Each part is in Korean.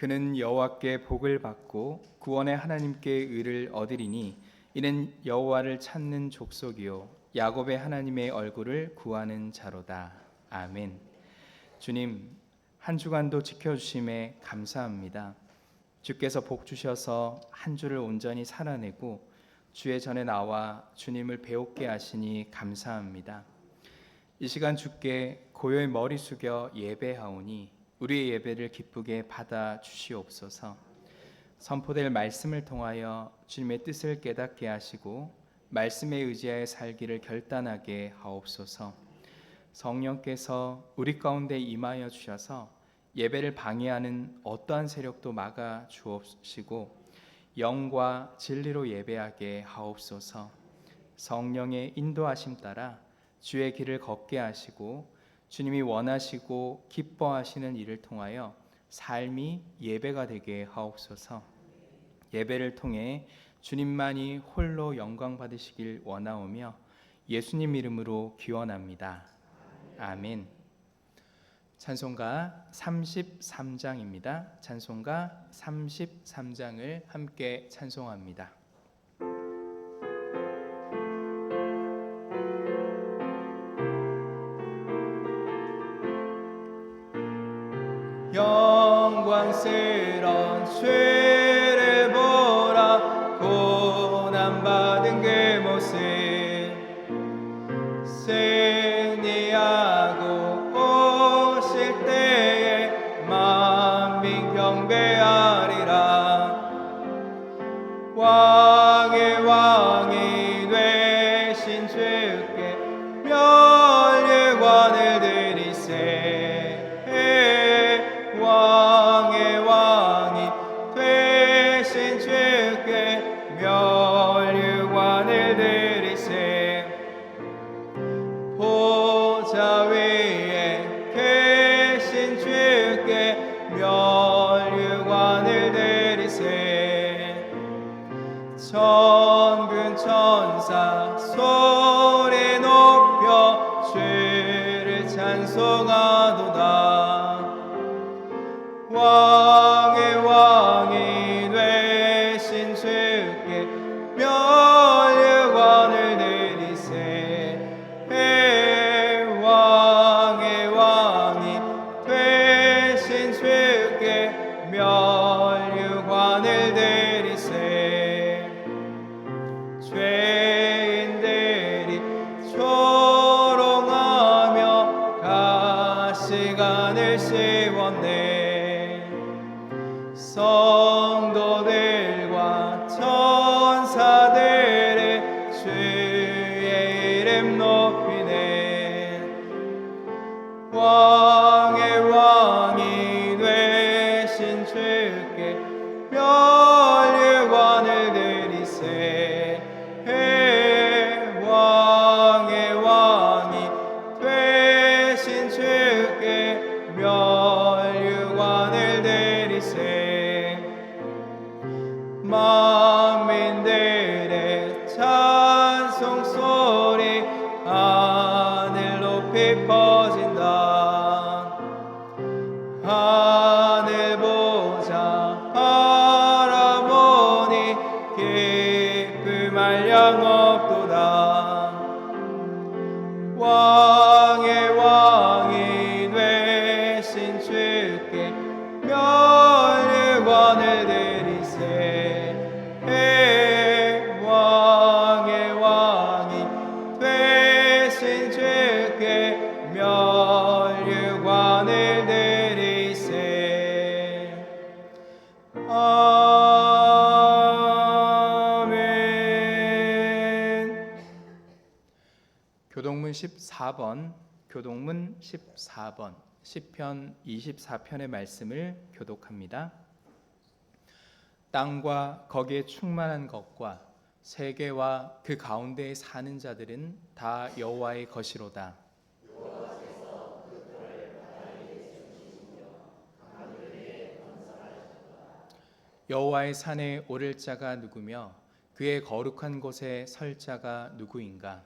그는 여호와께 복을 받고 구원의 하나님께 의를 얻으리니 이는 여호와를 찾는 족속이요 야곱의 하나님의 얼굴을 구하는 자로다. 아멘. 주님, 한 주간도 지켜주심에 감사합니다. 주께서 복 주셔서 한 주를 온전히 살아내고 주의 전에 나와 주님을 배웁게 하시니 감사합니다. 이 시간 주께 고요히 머리 숙여 예배하오니 우리의 예배를 기쁘게 받아 주시옵소서. 선포될 말씀을 통하여 주님의 뜻을 깨닫게 하시고 말씀에 의지하여 살기를 결단하게 하옵소서. 성령께서 우리 가운데 임하여 주셔서 예배를 방해하는 어떠한 세력도 막아 주옵시고 영과 진리로 예배하게 하옵소서. 성령의 인도하심 따라 주의 길을 걷게 하시고 주님이 원하시고 기뻐하시는 일을 통하여 삶이 예배가 되게 하옵소서. 예배를 통해 주님만이 홀로 영광 받으시길 원하오며 예수님 이름으로 기원합니다. 아멘. 찬송가 33장입니다. 찬송가 33장을 함께 찬송합니다. 영광스러운 죄를 보라 고난받은 그 모습 승리하고 오실 때에 만민 경배하리라. 왕의 왕이 되신 주께 멸류관을 드리세. 왕의 왕이 되신 주께 멸류관을 드리세. 보좌 위에 계신 주께 멸류관을 드리세. 천군 천사 소리 높여 주를 찬송하도다. 왕의 왕이 되신 주께 멸류관을 드리세. 왕의 왕이 되신 주께 멸류관을 드리세. 죄인들이 조롱하며 가시관을 씌웠네. 성도들과 천사들의 주의 이름 높이네. 왕의 왕이 되신 주께 멸류관을 드리세. 왕의 왕이 되신 주께 멸류관을 드리세. 만민들의 찬송 소리 하늘 높이 퍼진다. 하늘 보자 바라보니 기쁨할 양 없도다. 왕의 왕이 되신 주께 멸류관을 드리세. 왕의 왕이 되신 주께 멸류관을 드리세. 아멘. 교동문 14번 시편 24편의 말씀을 교독합니다. 땅과 거기에 충만한 것과 세계와 그 가운데에 사는 자들은 다 여호와의 것이로다. 여호와의 산에 오를 자가 누구며 그의 거룩한 곳에 설 자가 누구인가?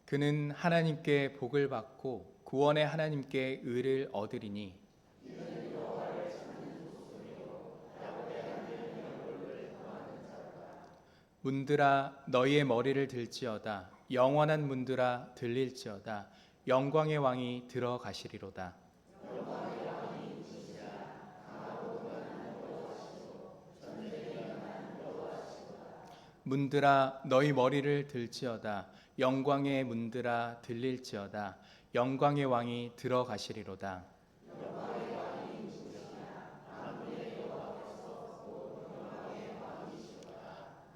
그는 하나님께 복을 받고 구원의 하나님께 의를 얻으리니 문들아 너희의 머리를 들지어다. 영원한 문들아 들릴지어다. 영광의 왕이 들어가시리로다. 문들아 너희 머리를 들지어다. 영광의 문들아 들릴지어다. 영광의 왕이 들어가시리로다.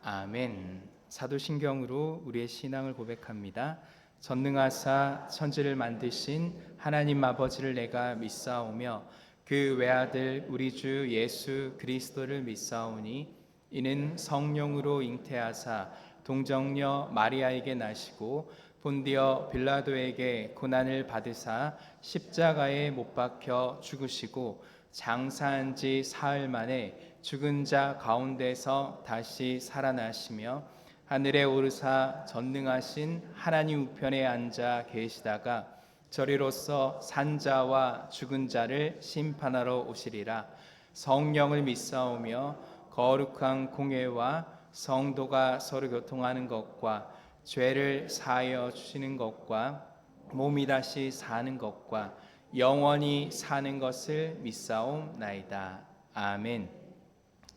아멘. 사도신경으로 우리의 신앙을 고백합니다. 전능하사 천지를 만드신 하나님 아버지를 내가 믿사오며 그 외아들 우리 주 예수 그리스도를 믿사오니 이는 성령으로 잉태하사 동정녀 마리아에게 나시고 본디어 빌라도에게 고난을 받으사 십자가에 못 박혀 죽으시고 장사한 지 사흘 만에 죽은 자 가운데서 다시 살아나시며 하늘에 오르사 전능하신 하나님 우편에 앉아 계시다가 저리로서 산자와 죽은 자를 심판하러 오시리라. 성령을 믿사오며 거룩한 공회와 성도가 서로 교통하는 것과 죄를 사하여 주시는 것과 몸이 다시 사는 것과 영원히 사는 것을 믿사옵나이다. 아멘.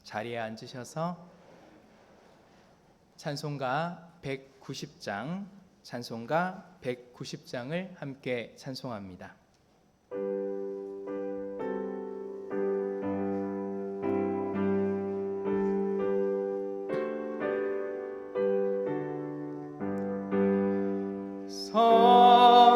자리에 앉으셔서 찬송가 190장을 함께 찬송합니다.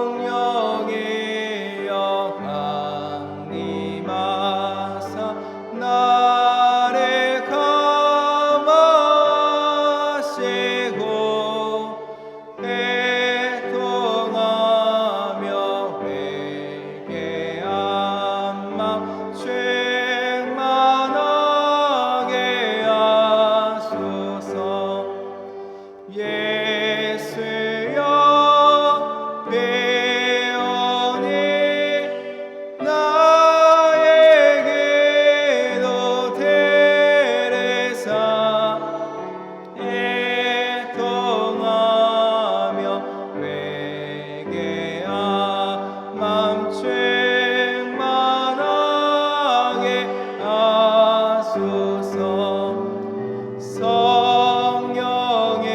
성령의 영광 임하사 나를 감하시고 애통하며 회개한 맘 충만하게 하소서. 예수여 배우니 나에게도 데려사 애통하며 회개한 맘 충만하게 하소서. 성령의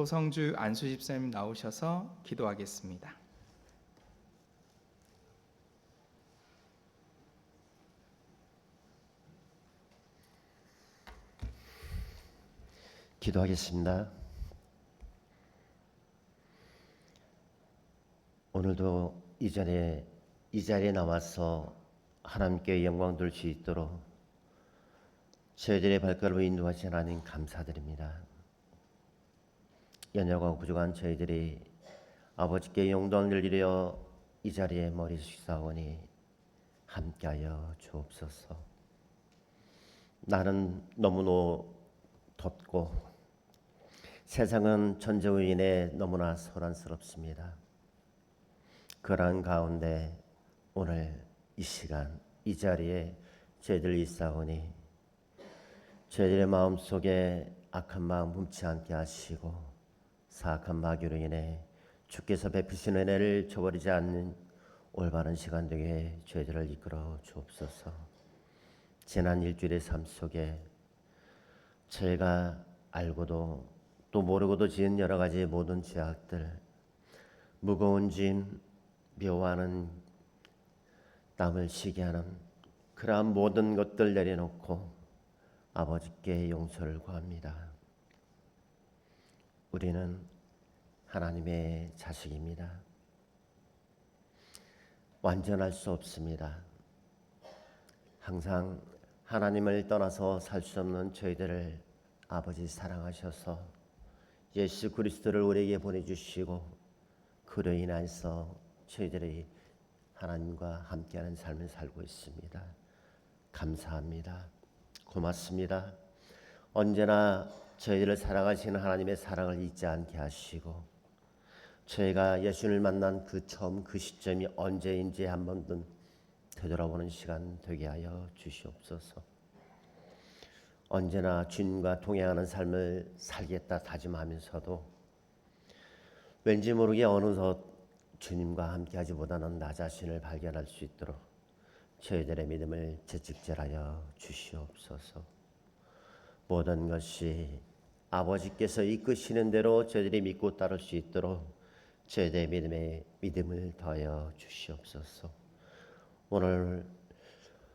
소성주 안수 집사님 나오셔서 기도하겠습니다. 기도하겠습니다. 오늘도 이 자리에 나와서 하나님께 영광 돌 수 있도록 저희들의 발걸음을 인도하신 하나님 감사드립니다. 연약하고 부족한 저희들이 아버지께 영광을 드려 이 자리에 머리 숙사오니 함께하여 주옵소서. 나는 너무나 덥고 세상은 전쟁으로 인해 너무나 소란스럽습니다. 그러한 가운데 오늘 이 시간 이 자리에 저희들 있사오니 저희들의 마음속에 악한 마음 훔치 않게 하시고 사악한 마귀로 인해 주께서 베푸신 은혜를 저버리지 않는 올바른 시간 되게 저희들을 이끌어 주옵소서. 지난 일주일의 삶 속에 저희가 알고도 또 모르고도 지은 여러 가지 모든 죄악들, 무거운 짐, 묘하는 땀을 쉬게 하는 그러한 모든 것들 내려놓고 아버지께 용서를 구합니다. 우리는 하나님의 자식입니다. 완전할 수 없습니다. 항상 하나님을 떠나서 살 수 없는 저희들을 아버지 사랑하셔서 예수 그리스도를 우리에게 보내주시고 그로 인해서 저희들이 하나님과 함께하는 삶을 살고 있습니다. 감사합니다. 고맙습니다. 언제나 저희들을 사랑하시는 하나님의 사랑을 잊지 않게 하시고 저희가 예수를 만난 그 처음 그 시점이 언제인지 한 번도 되돌아보는 시간 되게 하여 주시옵소서. 언제나 주님과 동행하는 삶을 살겠다 다짐하면서도 왠지 모르게 어느덧 주님과 함께하지보다는 나 자신을 발견할 수 있도록 저희들의 믿음을 채찍질하여 주시옵소서. 모든 것이 아버지께서 이끄시는 대로 저희들이 믿고 따를 수 있도록 저희들의 믿음을 더하여 주시옵소서. 오늘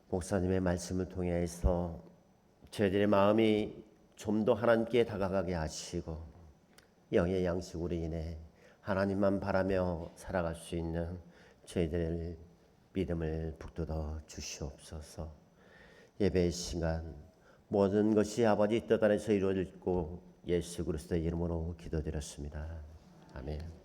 목사님의 말씀을 통해서 저희들의 마음이 좀 더 하나님께 다가가게 하시고 영의 양식으로 인해 하나님만 바라며 살아갈 수 있는 저희들의 믿음을 북돋아 주시옵소서. 예배의 시간 모든 것이 아버지 뜻 안에서 이루어지고 예수 그리스도의 이름으로 기도드렸습니다. 아멘.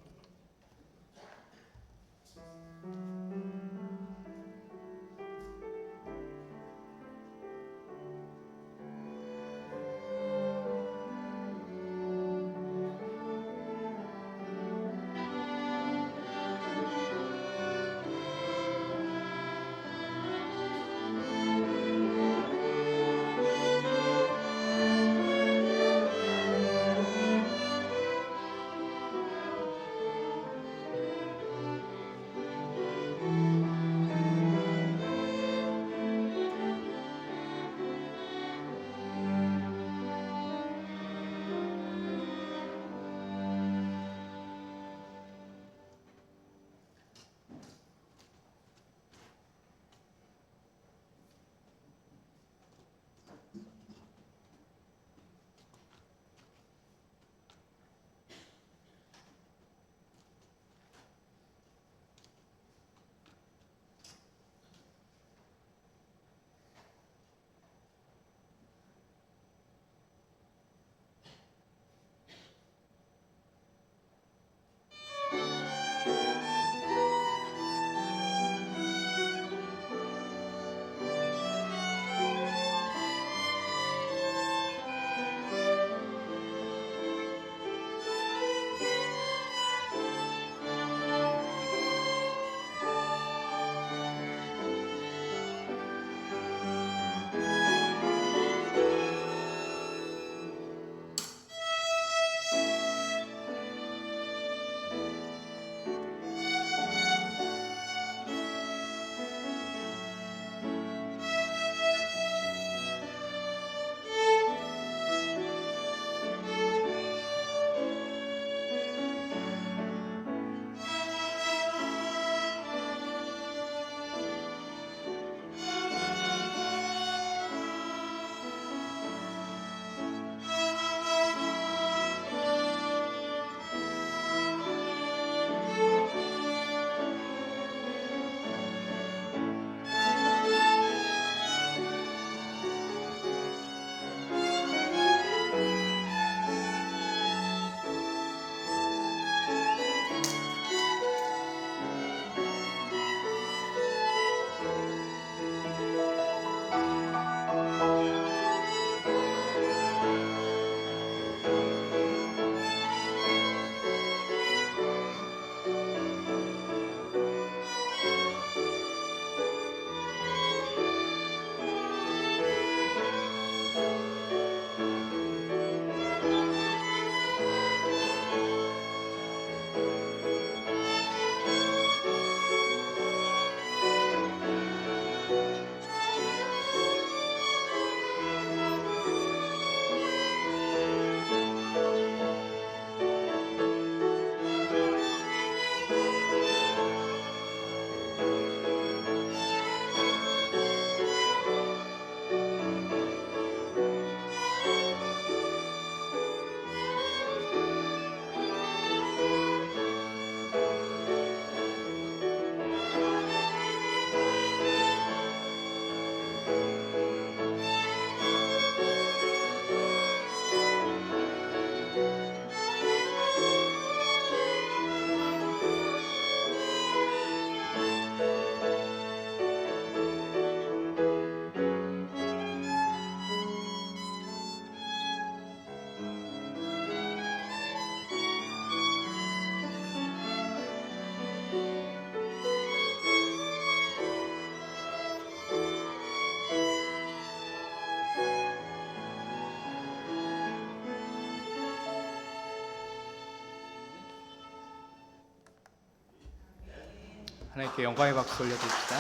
하나님께 영광의 박수 올려드립시다.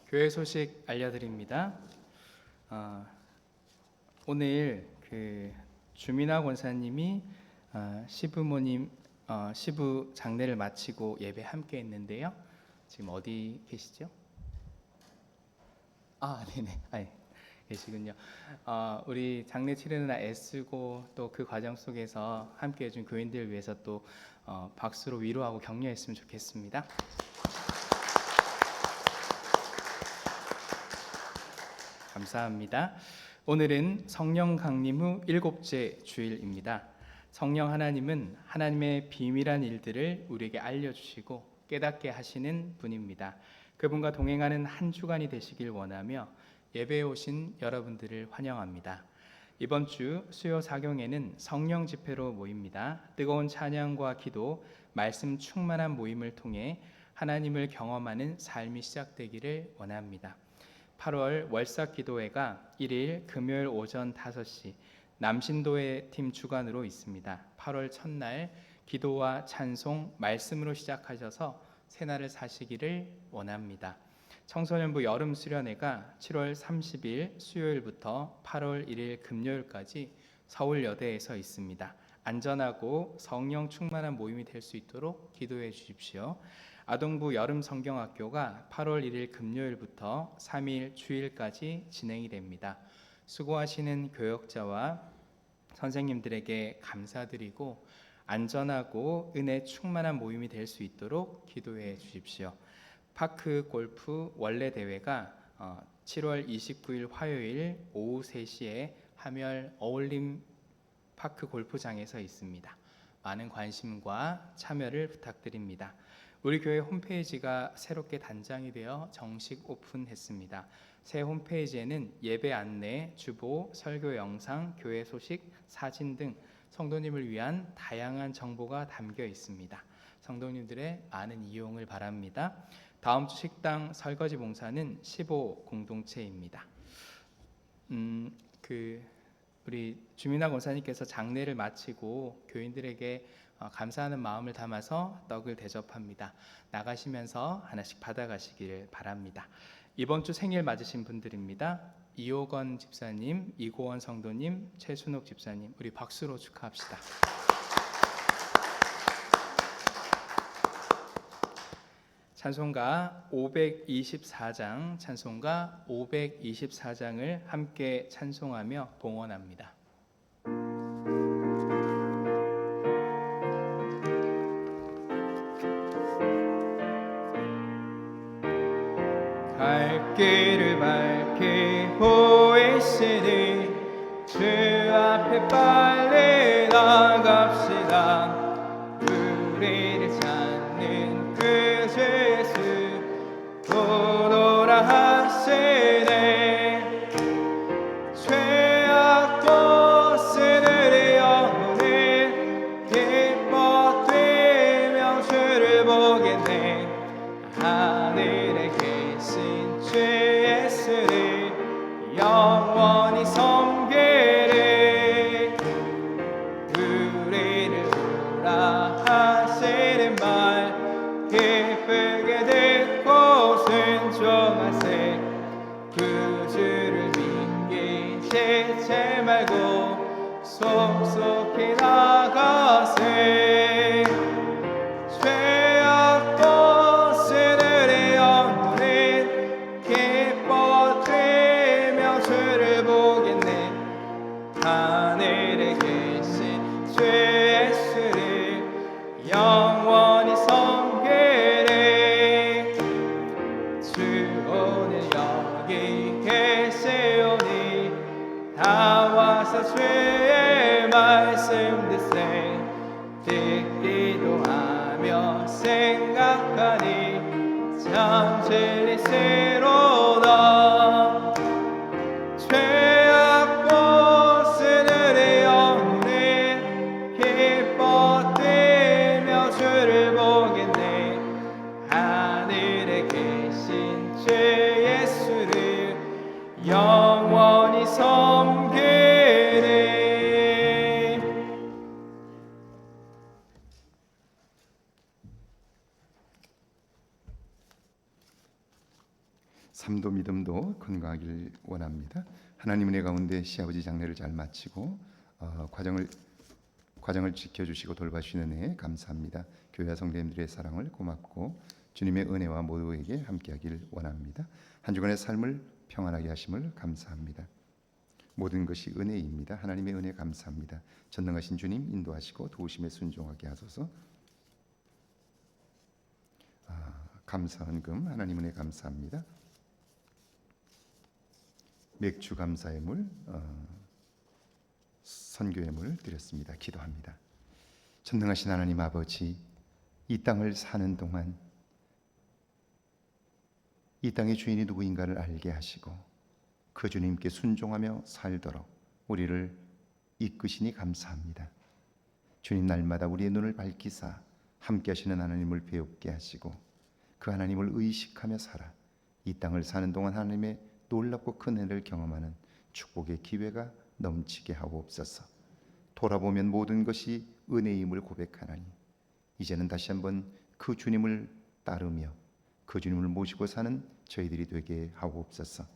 교회 소식 알려드립니다. 오늘 주민아 권사님이 시부모님 시부 장례를 마치고 예배 함께 했는데요. 지금 어디 계시죠? 네네. 계시군요. 우리 장례 치르느라 애쓰고 또 그 과정 속에서 함께 해준 교인들을 위해서 또 박수로 위로하고 격려했으면 좋겠습니다. 감사합니다. 오늘은 성령 강림 후 7째 주일입니다. 성령 하나님은 하나님의 비밀한 일들을 우리에게 알려주시고 깨닫게 하시는 분입니다. 그분과 동행하는 한 주간이 되시길 원하며 예배에 오신 여러분들을 환영합니다. 이번 주 수요 사경에는 성령 집회로 모입니다. 뜨거운 찬양과 기도, 말씀 충만한 모임을 통해 하나님을 경험하는 삶이 시작되기를 원합니다. 8월 월삭 기도회가 1일 금요일 오전 5시 남신도회 팀 주관으로 있습니다. 8월 첫날 기도와 찬송, 말씀으로 시작하셔서 새날을 사시기를 원합니다. 청소년부 여름 수련회가 7월 30일 수요일부터 8월 1일 금요일까지 서울여대에서 있습니다. 안전하고 성령 충만한 모임이 될 수 있도록 기도해 주십시오. 아동부 여름 성경학교가 8월 1일 금요일부터 3일 주일까지 진행이 됩니다. 수고하시는 교역자와 선생님들에게 감사드리고 안전하고 은혜 충만한 모임이 될 수 있도록 기도해 주십시오. 파크 골프 원래 대회가 7월 29일 화요일 오후 3시에 함열 어울림 파크 골프장에서 있습니다. 많은 관심과 참여를 부탁드립니다. 우리 교회 홈페이지가 새롭게 단장이 되어 정식 오픈했습니다. 새 홈페이지에는 예배 안내, 주보, 설교 영상, 교회 소식, 사진 등 성도님을 위한 다양한 정보가 담겨 있습니다. 성도님들의 많은 이용을 바랍니다. 다음 주 식당 설거지 봉사는 15 공동체입니다. 우리 주민아 권사님께서 장례를 마치고 교인들에게 감사하는 마음을 담아서 떡을 대접합니다. 나가시면서 하나씩 받아가시길 바랍니다. 이번 주 생일 맞으신 분들입니다. 이호건 집사님, 이고원 성도님, 최순옥 집사님, 우리 박수로 축하합시다. 찬송가 524장, 찬송가 524장을 함께 찬송하며 봉헌합니다. 갈 길을 밝히 보이시니 주 앞에 빨리 나갑시다. 우리를 찾는 그 예수 오노라 하시네. 죄악도 쓰늘이 영혼을 기뻐 뛰며 주를 보겠네. 하늘에 계신 주 예수를 영원히 섬기리. 삶도 믿음도 건강하길 원합니다. 하나님 은혜 가운데 시아버지 장례를 잘 마치고 과정을 지켜주시고 돌봐주시는 은혜 감사합니다. 교회와 성도님들의 사랑을 고맙고 주님의 은혜와 모두에게 함께하길 원합니다. 한 주간의 삶을 평안하게 하심을 감사합니다. 모든 것이 은혜입니다. 하나님의 은혜 감사합니다. 전능하신 주님 인도하시고 도우심에 순종하게 하소서. 감사헌금 하나님 은혜 감사합니다. 맥주 감사의 물, 선교의 물 드렸습니다. 기도합니다. 전능하신 하나님 아버지, 이 땅을 사는 동안 이 땅의 주인이 누구인가를 알게 하시고 그 주님께 순종하며 살도록 우리를 이끄시니 감사합니다. 주님 날마다 우리의 눈을 밝히사 함께 하시는 하나님을 배웁게 하시고 그 하나님을 의식하며 살아 이 땅을 사는 동안 하나님의 놀랍고 큰 은혜를 경험하는 축복의 기회가 넘치게 하옵소서. 돌아보면 모든 것이 은혜임을 고백하나니 이제는 다시 한번 그 주님을 따르며 그 주님을 모시고 사는 저희들이 되게 하옵소서.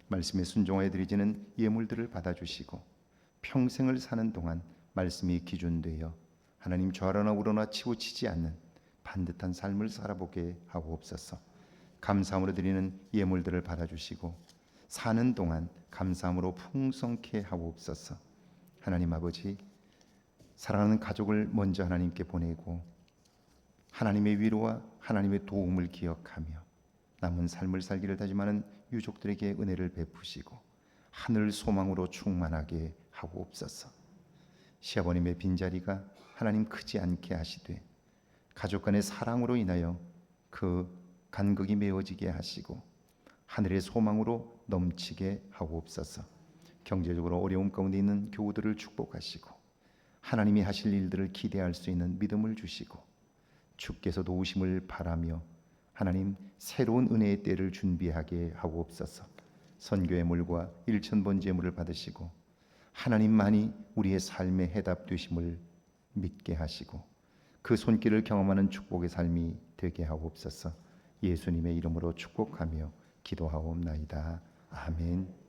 말씀에 순종하여 드리지는 예물들을 받아주시고 평생을 사는 동안 말씀이 기준되어 하나님 좌로나 우로나 치우치지 않는 반듯한 삶을 살아보게 하옵소서. 감사함으로 드리는 예물들을 받아주시고 사는 동안 감사함으로 풍성케 하옵소서. 하나님 아버지, 사랑하는 가족을 먼저 하나님께 보내고 하나님의 위로와 하나님의 도움을 기억하며 남은 삶을 살기를 다짐하는 유족들에게 은혜를 베푸시고 하늘 소망으로 충만하게 하옵소서. 시아버님의 빈자리가 하나님 크지 않게 하시되 가족 간의 사랑으로 인하여 그 간극이 메워지게 하시고 하늘의 소망으로 넘치게 하옵소서. 경제적으로 어려움 가운데 있는 교우들을 축복하시고 하나님이 하실 일들을 기대할 수 있는 믿음을 주시고 주께서 도우심을 바라며 하나님 새로운 은혜의 때를 준비하게 하옵소서. 선교의 물과 일천번제물을 받으시고 하나님만이 우리의 삶의 해답 되심을 믿게 하시고 그 손길을 경험하는 축복의 삶이 되게 하옵소서. 예수님의 이름으로 축복하며 기도하옵나이다. 아멘.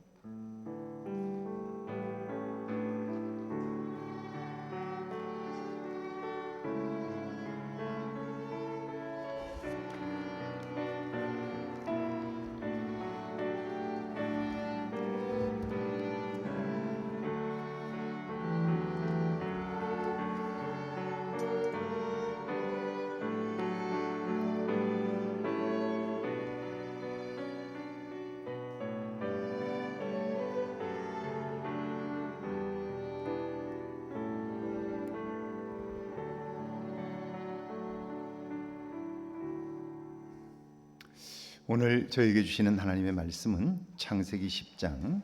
오늘 저에게 주시는 하나님의 말씀은 창세기 10장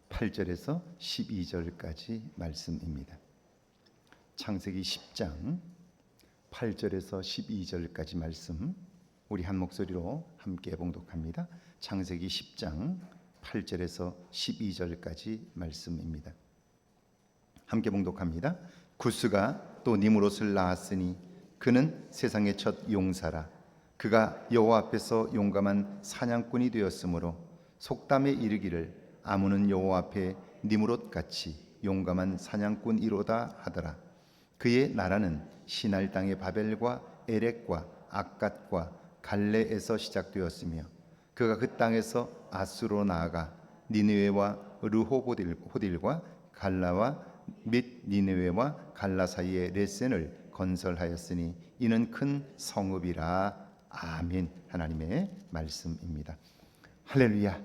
8절에서 12절까지 말씀입니다. 창세기 10장 8절에서 12절까지 말씀 우리 한 목소리로 함께 봉독합니다. 창세기 10장 8절에서 12절까지 말씀입니다. 함께 봉독합니다. 구스가 또 니므롯을 낳았으니 그는 세상의 첫 용사라. 그가 여호와 앞에서 용감한 사냥꾼이 되었으므로 속담에 이르기를 아무는 여호와 앞에 니므롯같이 용감한 사냥꾼이로다 하더라. 그의 나라는 시날 땅의 바벨과 에렉과 악갓과 갈레에서 시작되었으며 그가 그 땅에서 아수로 나아가 니느웨와 르호보딜과 갈라와 및 니느웨와 갈라 사이에 레센을 건설하였으니 이는 큰 성읍이라. 아멘. 하나님의 말씀입니다. 할렐루야.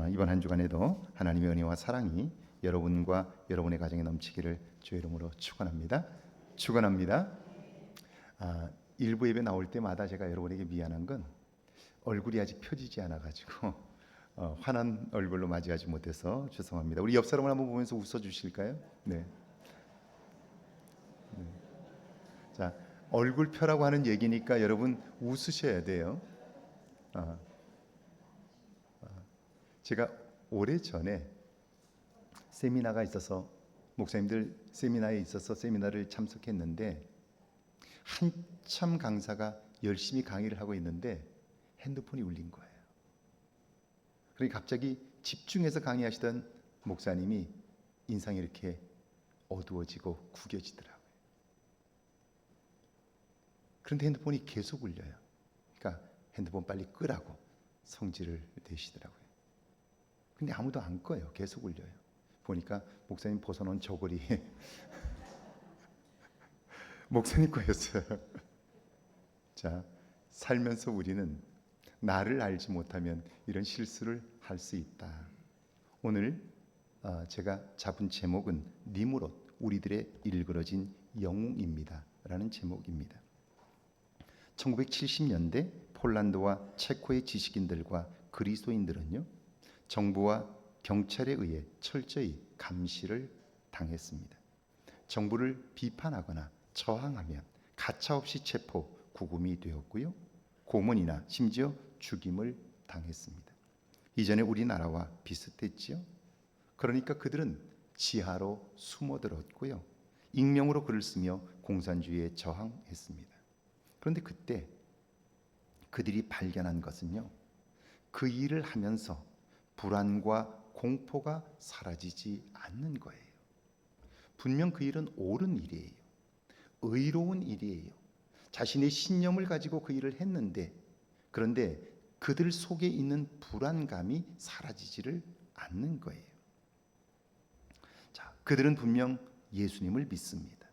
이번 한 주간에도 하나님의 은혜와 사랑이 여러분과 여러분의 가정에 넘치기를 주의 이름으로 축원합니다. 일부 예배 나올 때마다 제가 여러분에게 미안한 건 얼굴이 아직 펴지지 않아가지고 환한 얼굴로 맞이하지 못해서 죄송합니다. 우리 옆 사람을 한번 보면서 웃어주실까요? 네. 자, 얼굴 펴라고 하는 얘기니까 여러분 웃으셔야 돼요. 제가 오래전에 세미나가 있어서 목사님들 세미나에 있어서 세미나를 참석했는데 한참 강사가 열심히 강의를 하고 있는데 핸드폰이 울린 거예요. 그러니 갑자기 집중해서 강의하시던 목사님이 인상이 이렇게 어두워지고 구겨지더라고요. 그런데 핸드폰이 계속 울려요. 그러니까 핸드폰 빨리 끄라고 성질을 내시더라고요. 근데 아무도 안 꺼요. 계속 울려요. 보니까 목사님 벗어놓은 저고리에 목사님 거였어요. 자, 살면서 우리는 나를 알지 못하면 이런 실수를 할 수 있다. 오늘 제가 잡은 제목은 니무롯, 우리들의 일그러진 영웅입니다 라는 제목입니다. 1970년대 폴란드와 체코의 지식인들과 그리스도인들은요, 정부와 경찰에 의해 철저히 감시를 당했습니다. 정부를 비판하거나 저항하면 가차없이 체포, 구금이 되었고요, 고문이나 심지어 죽임을 당했습니다. 이전에 우리나라와 비슷했지요. 그러니까 그들은 지하로 숨어들었고요, 익명으로 글을 쓰며 공산주의에 저항했습니다. 그런데 그때 그들이 발견한 것은요, 그 일을 하면서 불안과 공포가 사라지지 않는 거예요. 분명 그 일은 옳은 일이에요. 의로운 일이에요. 자신의 신념을 가지고 그 일을 했는데, 그런데 그들 속에 있는 불안감이 사라지지를 않는 거예요. 자, 그들은 분명 예수님을 믿습니다.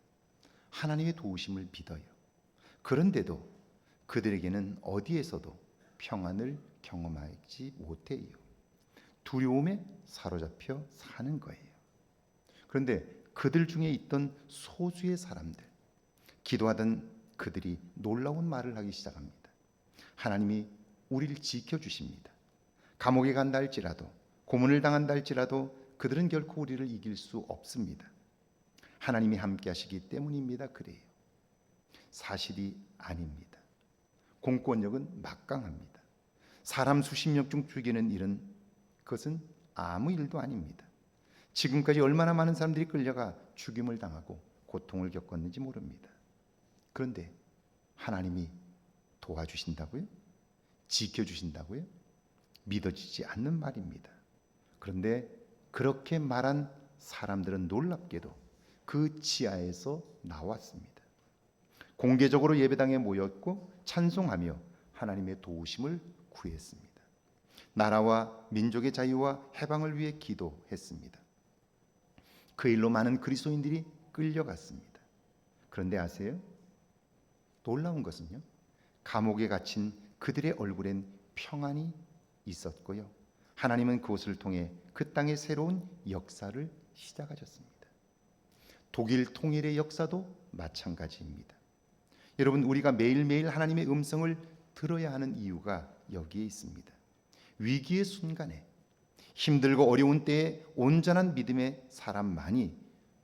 하나님의 도우심을 믿어요. 그런데도 그들에게는 어디에서도 평안을 경험하지 못해요. 두려움에 사로잡혀 사는 거예요. 그런데 그들 중에 있던 소수의 사람들, 기도하던 그들이 놀라운 말을 하기 시작합니다. 하나님이 우리를 지켜주십니다. 감옥에 간다 할지라도, 고문을 당한다 할지라도 그들은 결코 우리를 이길 수 없습니다. 하나님이 함께 하시기 때문입니다. 그래요. 사실이 아닙니다. 공권력은 막강합니다. 사람 수십 명 중 죽이는 일은, 그것은 아무 일도 아닙니다. 지금까지 얼마나 많은 사람들이 끌려가 죽임을 당하고 고통을 겪었는지 모릅니다. 그런데 하나님이 도와주신다고요? 지켜주신다고요? 믿어지지 않는 말입니다. 그런데 그렇게 말한 사람들은 놀랍게도 그 지하에서 나왔습니다. 공개적으로 예배당에 모였고 찬송하며 하나님의 도우심을 구했습니다. 나라와 민족의 자유와 해방을 위해 기도했습니다. 그 일로 많은 그리스도인들이 끌려갔습니다. 그런데 아세요? 놀라운 것은요, 감옥에 갇힌 그들의 얼굴엔 평안이 있었고요, 하나님은 그것을 통해 그 땅의 새로운 역사를 시작하셨습니다. 독일 통일의 역사도 마찬가지입니다. 여러분, 우리가 매일매일 하나님의 음성을 들어야 하는 이유가 여기에 있습니다. 위기의 순간에, 힘들고 어려운 때에 온전한 믿음의 사람만이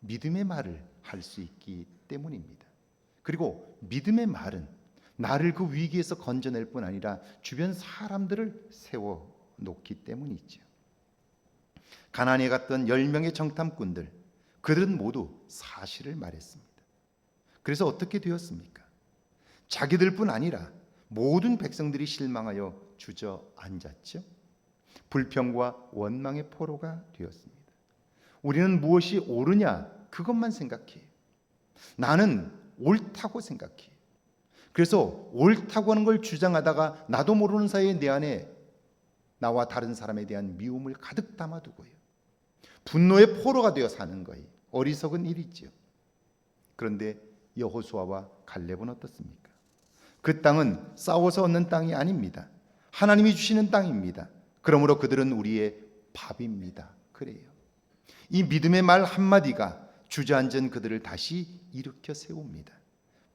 믿음의 말을 할 수 있기 때문입니다. 그리고 믿음의 말은 나를 그 위기에서 건져낼 뿐 아니라 주변 사람들을 세워놓기 때문이죠. 가나안에 갔던 10명의 정탐꾼들, 그들은 모두 사실을 말했습니다. 그래서 어떻게 되었습니까? 자기들뿐 아니라 모든 백성들이 실망하여 주저앉았죠. 불평과 원망의 포로가 되었습니다. 우리는 무엇이 옳으냐, 그것만 생각해요. 나는 옳다고 생각해요. 그래서 옳다고 하는 걸 주장하다가 나도 모르는 사이에 내 안에 나와 다른 사람에 대한 미움을 가득 담아두고요, 분노의 포로가 되어 사는 거예요. 어리석은 일이지요. 그런데 여호수아와 갈렙은 어떻습니까? 그 땅은 싸워서 얻는 땅이 아닙니다. 하나님이 주시는 땅입니다. 그러므로 그들은 우리의 밥입니다. 그래요. 이 믿음의 말 한마디가 주저앉은 그들을 다시 일으켜 세웁니다.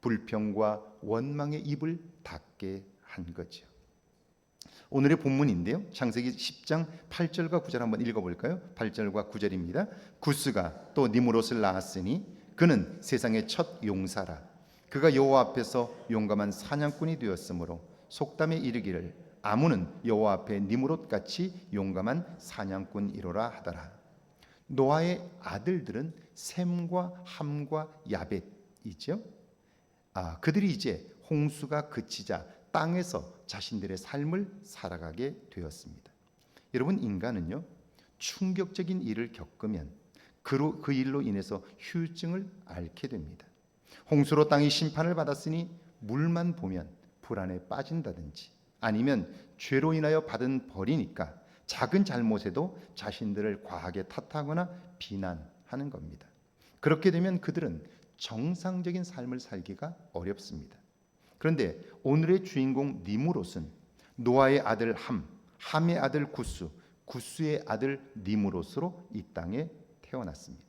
불평과 원망의 입을 닫게 한 거죠. 오늘의 본문인데요, 창세기 10장 8절과 9절 한번 읽어볼까요? 8절과 9절입니다. 구스가 또 니므롯을 낳았으니 그는 세상의 첫 용사라. 그가 여호와 앞에서 용감한 사냥꾼이 되었으므로 속담에 이르기를 아무는 여호와 앞에 니므롯같이 용감한 사냥꾼이로라 하더라. 노아의 아들들은 셈과 함과 야벳이죠. 그들이 이제 홍수가 그치자 땅에서 자신들의 삶을 살아가게 되었습니다. 여러분, 인간은요, 충격적인 일을 겪으면 그 일로 인해서 후유증을 앓게 됩니다. 홍수로 땅이 심판을 받았으니 물만 보면 불안에 빠진다든지, 아니면 죄로 인하여 받은 벌이니까 작은 잘못에도 자신들을 과하게 탓하거나 비난하는 겁니다. 그렇게 되면 그들은 정상적인 삶을 살기가 어렵습니다. 그런데 오늘의 주인공 니무롯은 노아의 아들 함, 함의 아들 구스, 구스의 아들 니무롯으로 이 땅에 태어났습니다.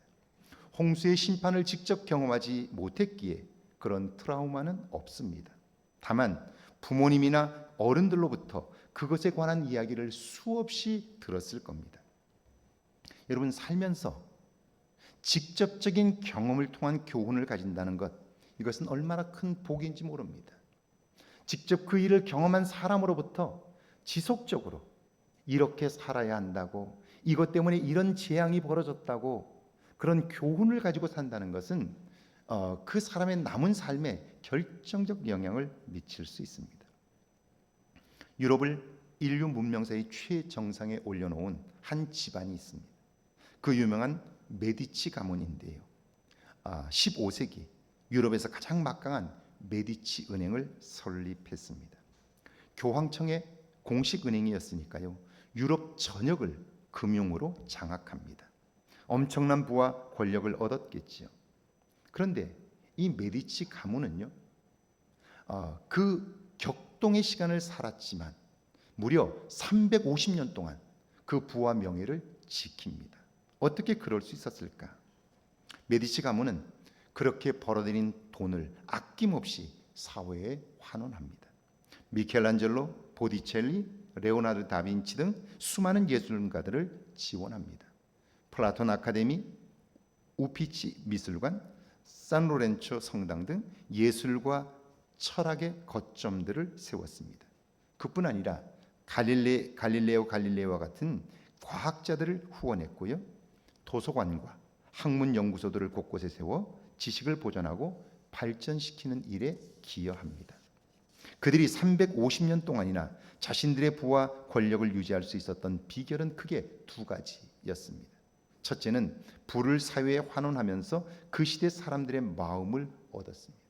홍수의 심판을 직접 경험하지 못했기에 그런 트라우마는 없습니다. 다만 부모님이나 어른들로부터 그것에 관한 이야기를 수없이 들었을 겁니다. 여러분, 살면서 직접적인 경험을 통한 교훈을 가진다는 것, 이것은 얼마나 큰 복인지 모릅니다. 직접 그 일을 경험한 사람으로부터 지속적으로 이렇게 살아야 한다고, 이것 때문에 이런 재앙이 벌어졌다고 그런 교훈을 가지고 산다는 것은 그 사람의 남은 삶에 결정적 영향을 미칠 수 있습니다. 유럽을 인류 문명사의 최정상에 올려놓은 한 집안이 있습니다. 그 유명한 메디치 가문인데요. 15세기 유럽에서 가장 막강한 메디치 은행을 설립했습니다. 교황청의 공식 은행이었으니까요, 유럽 전역을 금융으로 장악합니다. 엄청난 부와 권력을 얻었겠지요. 그런데 이 메디치 가문은요, 그 격동의 시간을 살았지만 무려 350년 동안 그 부와 명예를 지킵니다. 어떻게 그럴 수 있었을까? 메디치 가문은 그렇게 벌어들인 돈을 아낌없이 사회에 환원합니다. 미켈란젤로, 보티첼리, 레오나르도 다빈치 등 수많은 예술가들을 지원합니다. 플라톤 아카데미, 우피치 미술관, 산로렌초 성당 등 예술과 철학의 거점들을 세웠습니다. 그뿐 아니라 갈릴레오 갈릴레이와 같은 과학자들을 후원했고요, 도서관과 학문 연구소들을 곳곳에 세워 지식을 보존하고 발전시키는 일에 기여합니다. 그들이 350년 동안이나 자신들의 부와 권력을 유지할 수 있었던 비결은 크게 두 가지였습니다. 첫째는 부를 사회에 환원하면서 그 시대 사람들의 마음을 얻었습니다.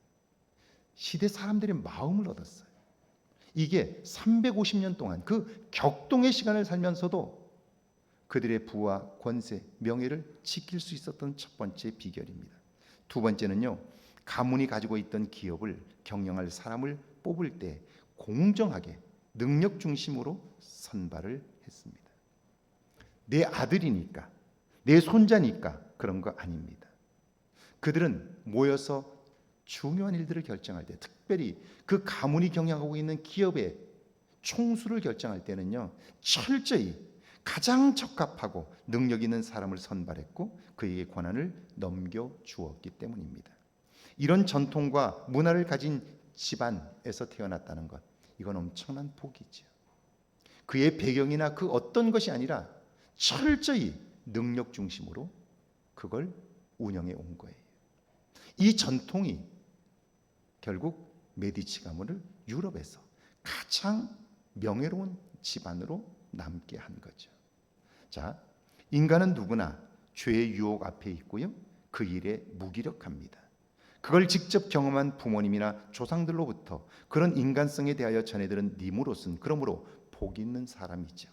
시대 사람들의 마음을 얻었어요. 이게 350년 동안 그 격동의 시간을 살면서도 그들의 부와 권세, 명예를 지킬 수 있었던 첫 번째 비결입니다. 두 번째는요, 가문이 가지고 있던 기업을 경영할 사람을 뽑을 때 공정하게 능력 중심으로 선발을 했습니다. 내 아들이니까, 내 손자니까 그런 거 아닙니다. 그들은 모여서 중요한 일들을 결정할 때, 특별히 그 가문이 경영하고 있는 기업의 총수를 결정할 때는요, 철저히 가장 적합하고 능력 있는 사람을 선발했고 그에게 권한을 넘겨주었기 때문입니다. 이런 전통과 문화를 가진 집안에서 태어났다는 것, 이건 엄청난 복이죠. 그의 배경이나 그 어떤 것이 아니라 철저히 능력 중심으로 그걸 운영해 온 거예요. 이 전통이 결국 메디치 가문을 유럽에서 가장 명예로운 집안으로 남게 한 거죠. 자, 인간은 누구나 죄의 유혹 앞에 있고요, 그 일에 무기력합니다. 그걸 직접 경험한 부모님이나 조상들로부터 그런 인간성에 대하여 전해들은 니무롯은 그러므로 복 있는 사람이죠.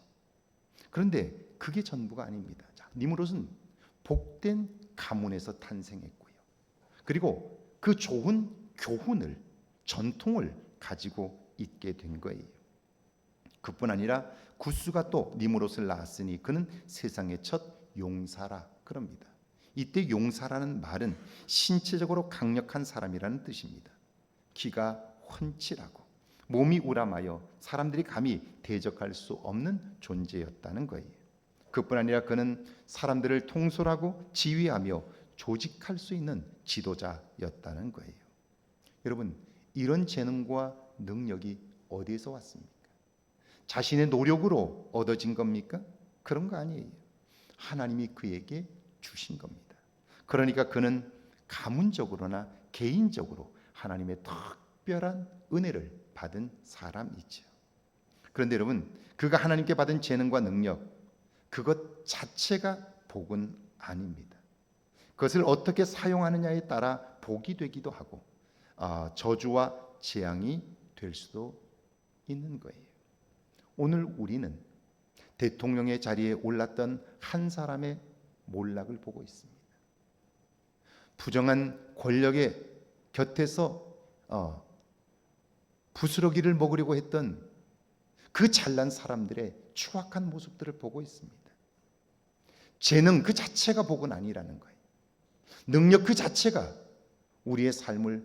그런데 그게 전부가 아닙니다. 자, 니무롯은 복된 가문에서 탄생했고요, 그리고 그 좋은 교훈을, 전통을 가지고 있게 된 거예요. 그뿐 아니라 구스가 또 니무롯을 낳았으니 그는 세상의 첫 용사라 그럽니다. 이때 용사라는 말은 신체적으로 강력한 사람이라는 뜻입니다. 키가 훤칠하고 몸이 우람하여 사람들이 감히 대적할 수 없는 존재였다는 거예요. 그뿐 아니라 그는 사람들을 통솔하고 지휘하며 조직할 수 있는 지도자였다는 거예요. 여러분, 이런 재능과 능력이 어디에서 왔습니까? 자신의 노력으로 얻어진 겁니까? 그런 거 아니에요. 하나님이 그에게 주신 겁니다. 그러니까 그는 가문적으로나 개인적으로 하나님의 특별한 은혜를 받은 사람이죠. 그런데 여러분, 그가 하나님께 받은 재능과 능력, 그것 자체가 복은 아닙니다. 그것을 어떻게 사용하느냐에 따라 복이 되기도 하고 저주와 재앙이 될 수도 있는 거예요. 오늘 우리는 대통령의 자리에 올랐던 한 사람의 몰락을 보고 있습니다. 부정한 권력의 곁에서 부스러기를 먹으려고 했던 그 잘난 사람들의 추악한 모습들을 보고 있습니다. 재능 그 자체가 복은 아니라는 거예요. 능력 그 자체가 우리의 삶을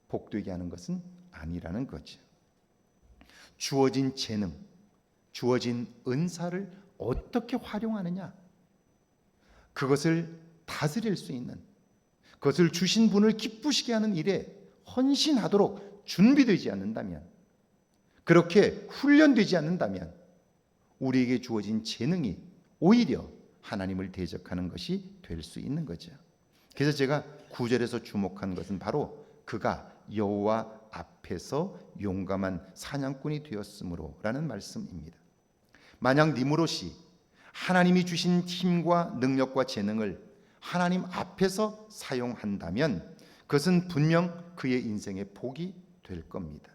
복되게 하는 것은 아니라는 거죠. 주어진 재능, 주어진 은사를 어떻게 활용하느냐, 그것을 다스릴 수 있는, 그것을 주신 분을 기쁘시게 하는 일에 헌신하도록 준비되지 않는다면, 그렇게 훈련되지 않는다면 우리에게 주어진 재능이 오히려 하나님을 대적하는 것이 될 수 있는 거죠. 그래서 제가 9절에서 주목한 것은 바로 그가 여호와 앞에서 용감한 사냥꾼이 되었으므로 라는 말씀입니다. 만약 니므롯이 하나님이 주신 힘과 능력과 재능을 하나님 앞에서 사용한다면 그것은 분명 그의 인생의 복이 될 겁니다.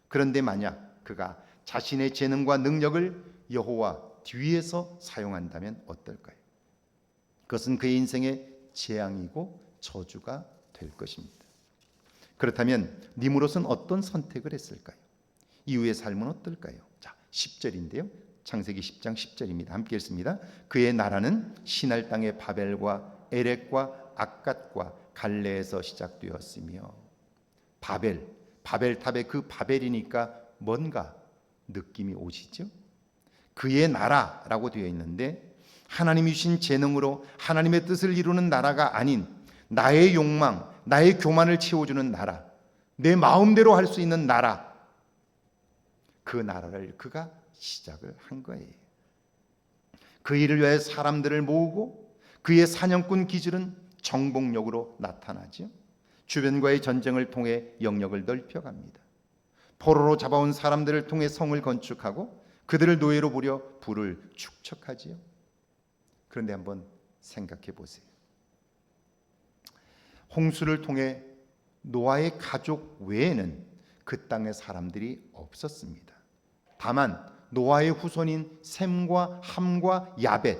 그런데 만약 그가 자신의 재능과 능력을 여호와 뒤에서 사용한다면 어떨까요? 그것은 그의 인생의 재앙이고 저주가 될 것입니다. 그렇다면 니므롯은 어떤 선택을 했을까요? 이후의 삶은 어떨까요? 자, 10절인데요. 창세기 10장 10절입니다. 함께 읽습니다. 그의 나라는 시날 땅의 바벨과 에렉과 악갓과 갈레에서 시작되었으며, 바벨탑의 그 바벨이니까 뭔가 느낌이 오시죠? 그의 나라라고 되어 있는데 하나님이 주신 재능으로 하나님의 뜻을 이루는 나라가 아닌 나의 욕망, 나의 교만을 채워주는 나라, 내 마음대로 할 수 있는 나라, 그 나라를 그가 시작을 한 거예요. 그 일을 위해 사람들을 모으고 그의 사냥꾼 기질은 정복력으로 나타나죠. 주변과의 전쟁을 통해 영역을 넓혀갑니다. 포로로 잡아온 사람들을 통해 성을 건축하고 그들을 노예로 부려 부를 축적하지요. 그런데 한번 생각해 보세요. 홍수를 통해 노아의 가족 외에는 그 땅에 사람들이 없었습니다. 다만 노아의 후손인 셈과 함과 야벳,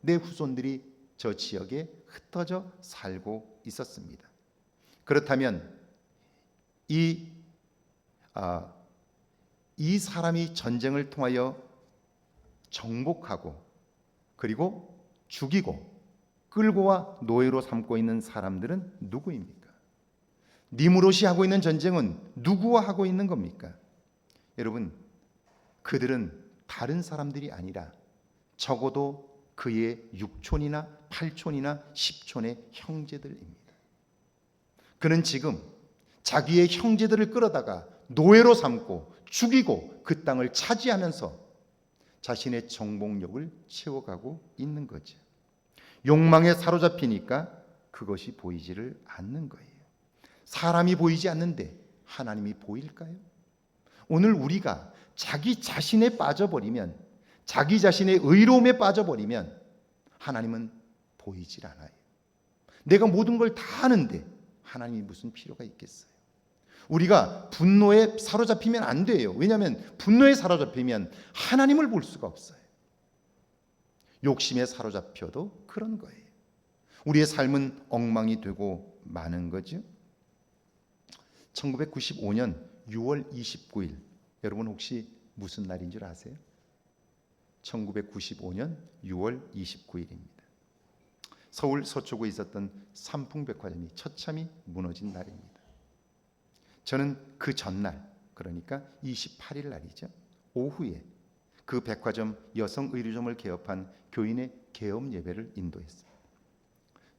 네 후손들이 저 지역에 흩어져 살고 있었습니다. 그렇다면 이 사람이 전쟁을 통하여 정복하고 그리고 죽이고 끌고 와 노예로 삼고 있는 사람들은 누구입니까? 니므롯이 하고 있는 전쟁은 누구와 하고 있는 겁니까? 여러분, 그들은 다른 사람들이 아니라 적어도 그의 6촌이나 8촌이나 10촌의 형제들입니다. 그는 지금 자기의 형제들을 끌어다가 노예로 삼고 죽이고 그 땅을 차지하면서 자신의 정복력을 채워가고 있는 거죠. 욕망에 사로잡히니까 그것이 보이지를 않는 거예요. 사람이 보이지 않는데 하나님이 보일까요? 오늘 우리가 자기 자신에 빠져버리면, 자기 자신의 의로움에 빠져버리면 하나님은 보이질 않아요. 내가 모든 걸 다 아는데 하나님이 무슨 필요가 있겠어요? 우리가 분노에 사로잡히면 안 돼요. 왜냐하면 분노에 사로잡히면 하나님을 볼 수가 없어요. 욕심에 사로잡혀도 그런 거예요. 우리의 삶은 엉망이 되고 마는 거죠. 1995년 6월 29일, 여러분 혹시 무슨 날인 줄 아세요? 1995년 6월 29일입니다. 서울 서초구에 있었던 삼풍백화점이 처참히 무너진 날입니다. 저는 그 전날, 그러니까 28일 날이죠, 오후에 그 백화점 여성 의류점을 개업한 교인의 개업 예배를 인도했어요.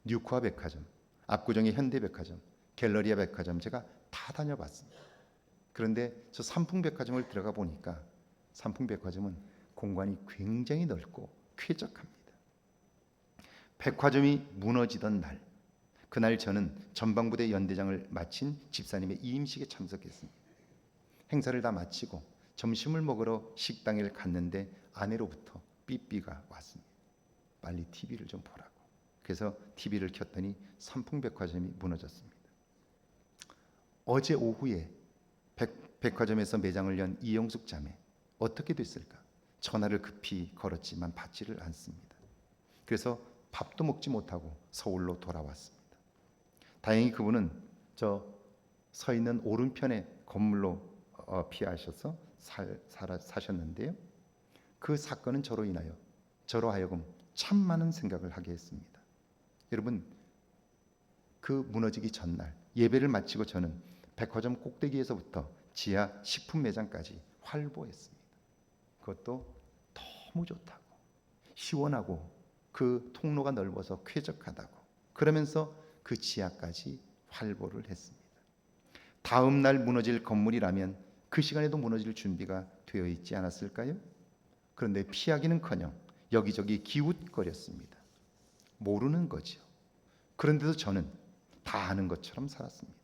뉴코아 백화점, 압구정의 현대백화점, 갤러리아 백화점 제가 다 다녀봤습니다. 그런데 저 삼풍백화점을 들어가 보니까 삼풍백화점은 공간이 굉장히 넓고 쾌적합니다. 백화점이 무너지던 날, 그날 저는 전방부대 연대장을 마친 집사님의 이임식에 참석했습니다. 행사를 다 마치고 점심을 먹으러 식당에 갔는데 아내로부터 삐삐가 왔습니다. 빨리 TV를 좀 보라고. 그래서 TV를 켰더니 삼풍백화점이 무너졌습니다. 어제 오후에 백화점에서 매장을 연 이영숙 자매, 어떻게 됐을까? 전화를 급히 걸었지만 받지를 않습니다. 그래서 밥도 먹지 못하고 서울로 돌아왔습니다. 다행히 그분은 저 서 있는 오른편의 건물로 피하셔서 사셨는데요. 그 사건은 저로 하여금 참 많은 생각을 하게 했습니다. 여러분, 그 무너지기 전날 예배를 마치고 저는 백화점 꼭대기에서부터 지하 식품 매장까지 활보했습니다. 그것도 너무 좋다고, 시원하고 그 통로가 넓어서 쾌적하다고, 그러면서 그 지하까지 활보를 했습니다. 다음 날 무너질 건물이라면 그 시간에도 무너질 준비가 되어 있지 않았을까요? 그런데 피하기는커녕 여기저기 기웃거렸습니다. 모르는 거죠. 그런데도 저는 다 아는 것처럼 살았습니다.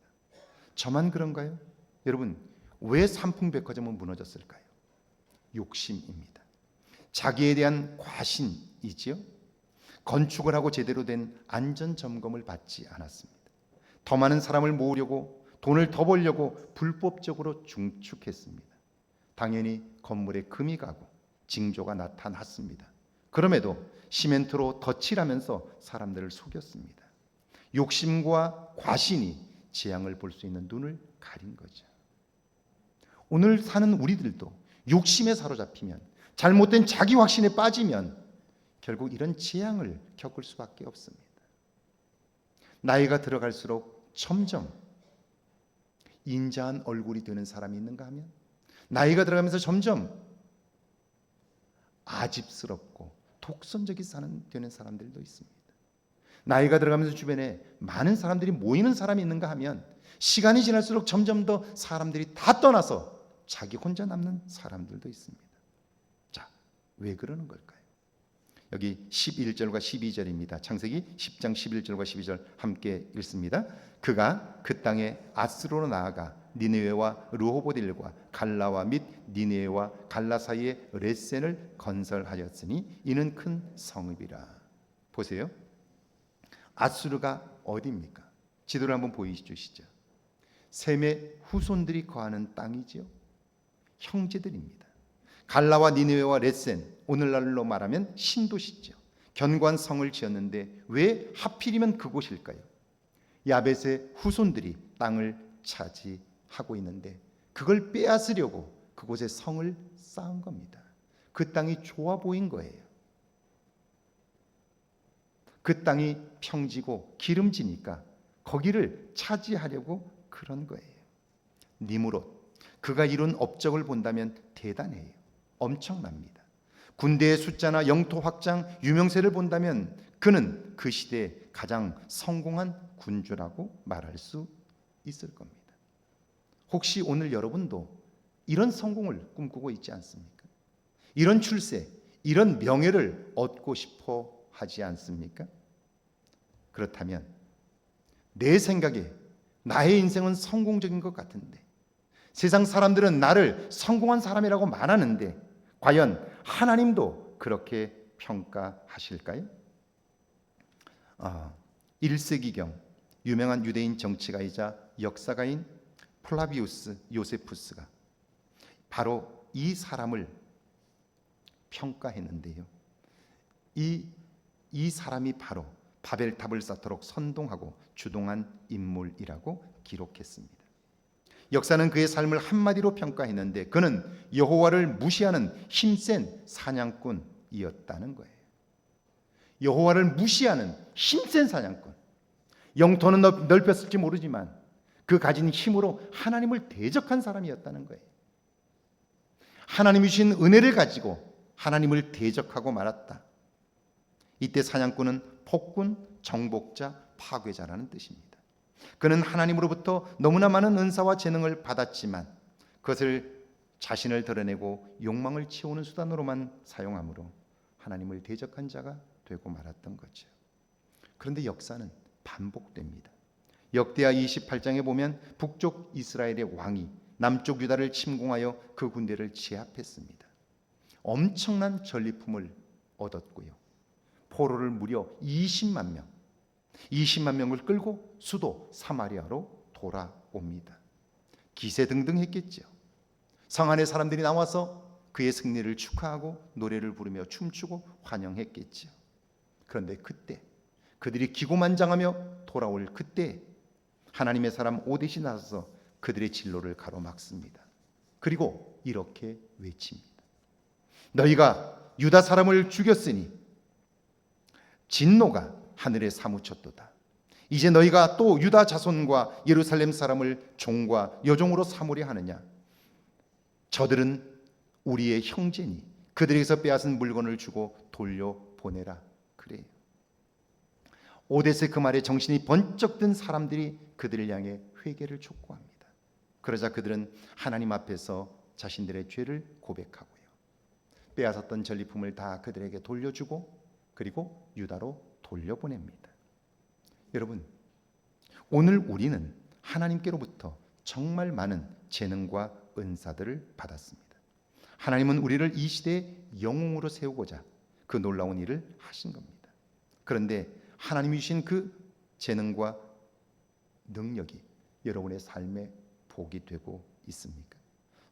저만 그런가요? 여러분, 왜 삼풍백화점은 무너졌을까요? 욕심입니다. 자기에 대한 과신이지요. 건축을 하고 제대로 된 안전 점검을 받지 않았습니다. 더 많은 사람을 모으려고, 돈을 더 벌려고 불법적으로 중축했습니다. 당연히 건물에 금이 가고 징조가 나타났습니다. 그럼에도 시멘트로 덧칠하면서 사람들을 속였습니다. 욕심과 과신이 재앙을 볼 수 있는 눈을 가린 거죠. 오늘 사는 우리들도 욕심에 사로잡히면, 잘못된 자기 확신에 빠지면 결국 이런 재앙을 겪을 수밖에 없습니다. 나이가 들어갈수록 점점 인자한 얼굴이 되는 사람이 있는가 하면, 나이가 들어가면서 점점 아집스럽고 독선적이 되는 사람들도 있습니다. 나이가 들어가면서 주변에 많은 사람들이 모이는 사람이 있는가 하면, 시간이 지날수록 점점 더 사람들이 다 떠나서 자기 혼자 남는 사람들도 있습니다. 자, 왜 그러는 걸까요? 여기 11절과 12절입니다. 창세기 10장 11절과 12절 함께 읽습니다. 그가 그 땅에 아스로로 나아가 니느웨와 르호보딜과 갈라와 및 니느웨와 갈라 사이에 레센을 건설하였으니 이는 큰 성읍이라. 보세요. 아수르가 어디입니까? 지도를 한번 보여주시죠. 셈의 후손들이 거하는 땅이지요. 형제들입니다. 갈라와 니느웨와 레센, 오늘날로 말하면 신도시죠. 견고한 성을 지었는데 왜 하필이면 그곳일까요? 야벳의 후손들이 땅을 차지하고 있는데 그걸 빼앗으려고 그곳에 성을 쌓은 겁니다. 그 땅이 좋아 보인 거예요. 그 땅이 평지고 기름지니까 거기를 차지하려고 그런 거예요. 니므롯, 그가 이룬 업적을 본다면 대단해요. 엄청납니다. 군대의 숫자나 영토 확장, 유명세를 본다면 그는 그 시대에 가장 성공한 군주라고 말할 수 있을 겁니다. 혹시 오늘 여러분도 이런 성공을 꿈꾸고 있지 않습니까? 이런 출세, 이런 명예를 얻고 싶어 하지 않습니까? 그렇다면 내 생각에 나의 인생은 성공적인 것 같은데, 세상 사람들은 나를 성공한 사람이라고 말하는데 과연 하나님도 그렇게 평가하실까요? 1세기경 유명한 유대인 정치가이자 역사가인 플라비우스 요세푸스가 바로 이 사람을 평가했는데요. 이 사람이 바로 바벨탑을 쌓도록 선동하고 주동한 인물이라고 기록했습니다. 역사는 그의 삶을 한마디로 평가했는데 그는 여호와를 무시하는 힘센 사냥꾼이었다는 거예요. 여호와를 무시하는 힘센 사냥꾼. 영토는 넓혔을지 모르지만 그 가진 힘으로 하나님을 대적한 사람이었다는 거예요. 하나님이 주신 은혜를 가지고 하나님을 대적하고 말았다. 이때 사냥꾼은 폭군, 정복자, 파괴자라는 뜻입니다. 그는 하나님으로부터 너무나 많은 은사와 재능을 받았지만 그것을 자신을 드러내고 욕망을 채우는 수단으로만 사용함으로 하나님을 대적한 자가 되고 말았던 거죠. 그런데 역사는 반복됩니다. 역대하 28장에 보면 북쪽 이스라엘의 왕이 남쪽 유다를 침공하여 그 군대를 제압했습니다. 엄청난 전리품을 얻었고요. 포로를 무려 20만 명을 끌고 수도 사마리아로 돌아옵니다. 기세등등했겠죠. 성 안에 사람들이 나와서 그의 승리를 축하하고 노래를 부르며 춤추고 환영했겠죠. 그런데 그때 그들이 기고만장하며 돌아올 그때 하나님의 사람 오뎃이 나서서 그들의 진로를 가로막습니다. 그리고 이렇게 외칩니다. 너희가 유다 사람을 죽였으니 진노가 하늘에 사무쳤도다. 이제 너희가 또 유다 자손과 예루살렘 사람을 종과 여종으로 삼으려 하느냐? 저들은 우리의 형제니 그들에게서 빼앗은 물건을 주고 돌려보내라. 그래요. 오뎃의 그 말에 정신이 번쩍 든 사람들이 그들을 향해 회개를 촉구합니다. 그러자 그들은 하나님 앞에서 자신들의 죄를 고백하고요. 빼앗았던 전리품을 다 그들에게 돌려주고 그리고 유다로 돌려보냅니다. 여러분, 오늘 우리는 하나님께로부터 정말 많은 재능과 은사들을 받았습니다. 하나님은 우리를 이 시대의 영웅으로 세우고자 그 놀라운 일을 하신 겁니다. 그런데 하나님이 주신 그 재능과 능력이 여러분의 삶에 복이 되고 있습니까?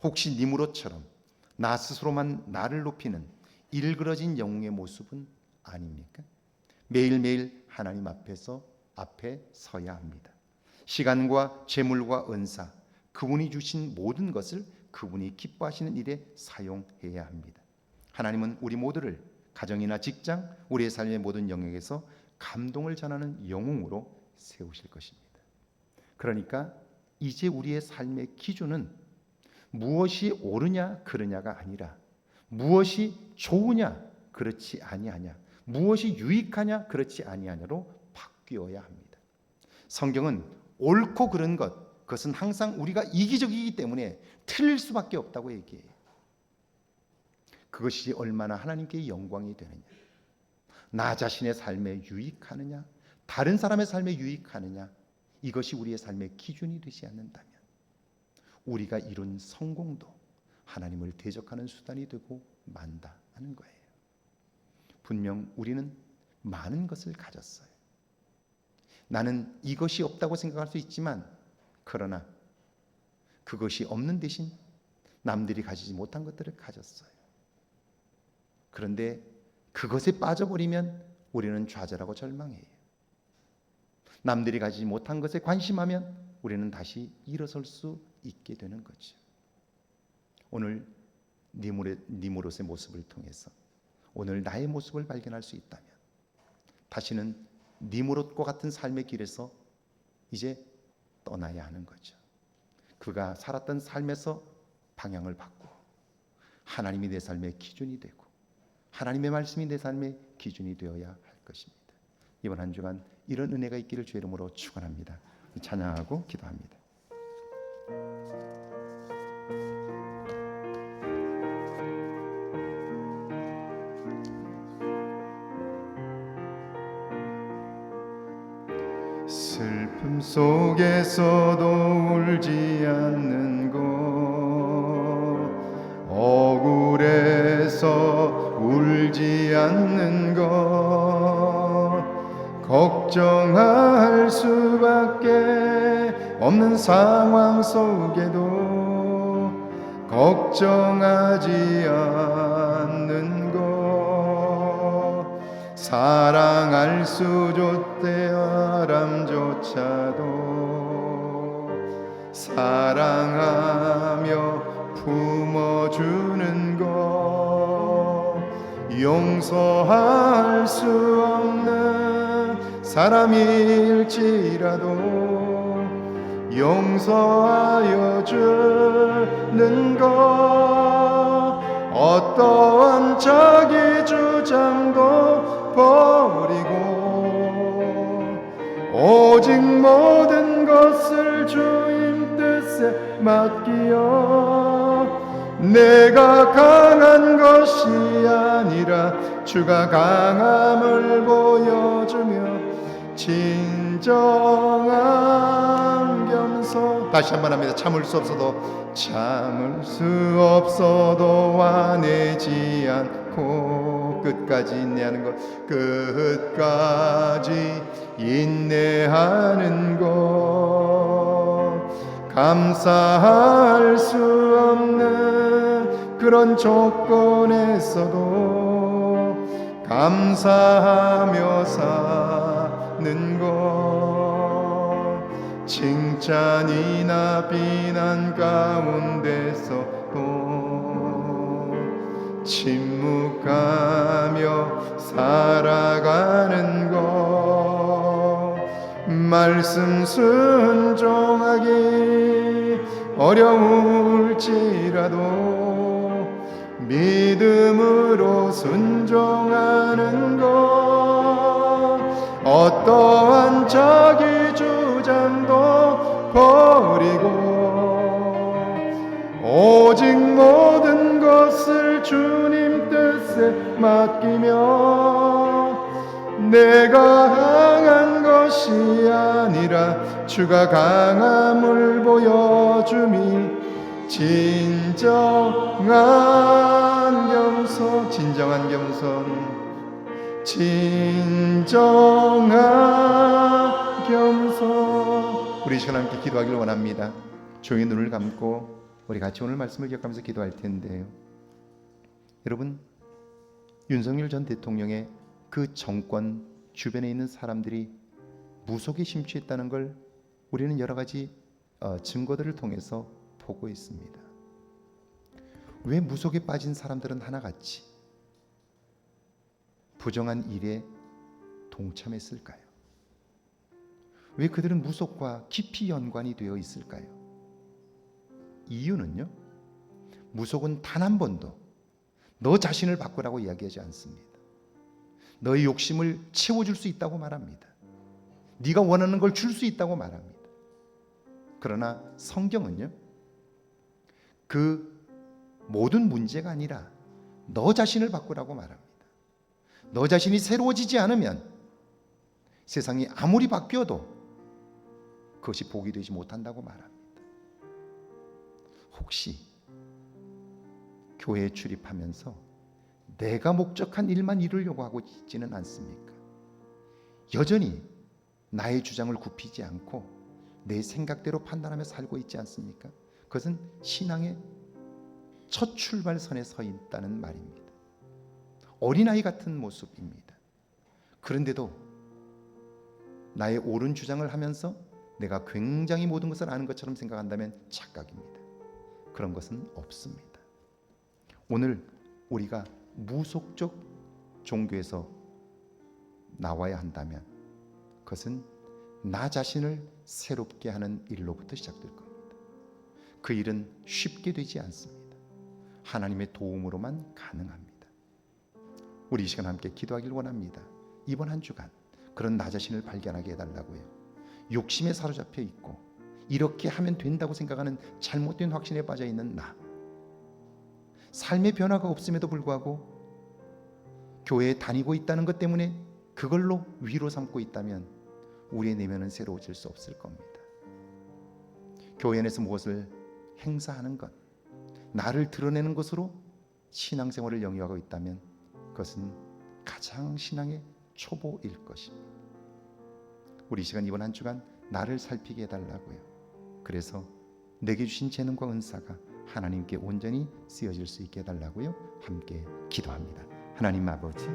혹시 니므롯처럼 나 스스로만 나를 높이는 일그러진 영웅의 모습은 아닙니까? 매일매일 하나님 앞에 서야 합니다. 시간과 재물과 은사, 그분이 주신 모든 것을 그분이 기뻐하시는 일에 사용해야 합니다. 하나님은 우리 모두를 가정이나 직장, 우리의 삶의 모든 영역에서 감동을 전하는 영웅으로 세우실 것입니다. 그러니까 이제 우리의 삶의 기준은 무엇이 옳으냐 그르냐가 아니라 무엇이 좋으냐 그렇지 아니하냐, 무엇이 유익하냐 그렇지 아니하냐로 바뀌어야 합니다. 성경은 옳고 그른 것, 그것은 항상 우리가 이기적이기 때문에 틀릴 수밖에 없다고 얘기해요. 그것이 얼마나 하나님께 영광이 되느냐, 나 자신의 삶에 유익하느냐, 다른 사람의 삶에 유익하느냐, 이것이 우리의 삶의 기준이 되지 않는다면 우리가 이룬 성공도 하나님을 대적하는 수단이 되고 만다 하는 거예요. 분명 우리는 많은 것을 가졌어요. 나는 이것이 없다고 생각할 수 있지만 그러나 그것이 없는 대신 남들이 가지지 못한 것들을 가졌어요. 그런데 그것에 빠져버리면 우리는 좌절하고 절망해요. 남들이 가지지 못한 것에 관심하면 우리는 다시 일어설 수 있게 되는 거죠. 오늘 니므롯의 모습을 통해서 오늘 나의 모습을 발견할 수 있다면 다시는 니므롯과 같은 삶의 길에서 이제 떠나야 하는 거죠. 그가 살았던 삶에서 방향을 바꾸어 하나님이 내 삶의 기준이 되고 하나님의 말씀이 내 삶의 기준이 되어야 할 것입니다. 이번 한 주간 이런 은혜가 있기를 주의 이름으로 축원합니다. 찬양하고 기도합니다. 슬픔 속에서도 울지 않는 것, 억울해서 울지 않는 것, 걱정할 수밖에 없는 상황 속에도 걱정하지 않는 것, 사랑할 수조대아람조차도 사랑하며 품어주는 것, 용서할 수 없는 사람일지라도 용서하여 주는 것, 어떠한 자기 주장도 버리고 오직 모든 것을 주님 뜻에 맡기어 내가 강한 것이 아니라 주가 강함을 보여주며 진정한 진정한 겸손. 다시 한번 합니다. 참을 수 없어도 화내지 않고 끝까지 인내하는 것, 끝까지 인내하는 것, 감사할 수 없는 그런 조건에서도 감사하며 사는 것, 칭찬이나 비난 가운데서도 침묵하며 살아가는 것, 말씀 순종하기 어려울지라도 믿음으로 순종하는 것, 어떠한 자기 주장도 버리고 오직 모든 것을 주님 뜻에 맡기며 내가 강한 것이 아니라 주가 강함을 보여줌이 진정한 겸손, 진정한 겸손. 우리 시간 함께 기도하기를 원합니다. 조용히 눈을 감고 우리 같이 오늘 말씀을 기억하면서 기도할 텐데요. 여러분, 윤석열 전 대통령의 그 정권 주변에 있는 사람들이 무속에 심취했다는 걸 우리는 여러 가지 증거들을 통해서 보고 있습니다. 왜 무속에 빠진 사람들은 하나같이 부정한 일에 동참했을까요? 왜 그들은 무속과 깊이 연관이 되어 있을까요? 이유는요, 무속은 단 한 번도 너 자신을 바꾸라고 이야기하지 않습니다. 너의 욕심을 채워줄 수 있다고 말합니다. 네가 원하는 걸 줄 수 있다고 말합니다. 그러나 성경은요, 그 모든 문제가 아니라 너 자신을 바꾸라고 말합니다. 너 자신이 새로워지지 않으면 세상이 아무리 바뀌어도 그것이 복이 되지 못한다고 말합니다. 혹시 교회에 출입하면서 내가 목적한 일만 이루려고 하고 있지는 않습니까? 여전히 나의 주장을 굽히지 않고 내 생각대로 판단하며 살고 있지 않습니까? 그것은 신앙의 첫 출발선에 서 있다는 말입니다. 어린아이 같은 모습입니다. 그런데도 나의 옳은 주장을 하면서 내가 굉장히 모든 것을 아는 것처럼 생각한다면 착각입니다. 그런 것은 없습니다. 오늘 우리가 무속적 종교에서 나와야 한다면 그것은 나 자신을 새롭게 하는 일로부터 시작될 겁니다. 그 일은 쉽게 되지 않습니다. 하나님의 도움으로만 가능합니다. 우리 이 시간 함께 기도하길 원합니다. 이번 한 주간 그런 나 자신을 발견하게 해달라고요. 욕심에 사로잡혀 있고 이렇게 하면 된다고 생각하는 잘못된 확신에 빠져 있는 나, 삶의 변화가 없음에도 불구하고 교회에 다니고 있다는 것 때문에 그걸로 위로 삼고 있다면 우리의 내면은 새로워질 수 없을 겁니다. 교회 안에서 무엇을 행사하는 것, 나를 드러내는 것으로 신앙생활을 영위하고 있다면 그것은 가장 신앙의 초보일 것입니다. 우리 시간 이번 한 주간 나를 살피게 해달라고요. 그래서 내게 주신 재능과 은사가 하나님께 온전히 쓰여질 수 있게 해달라고요. 함께 기도합니다. 하나님 아버지,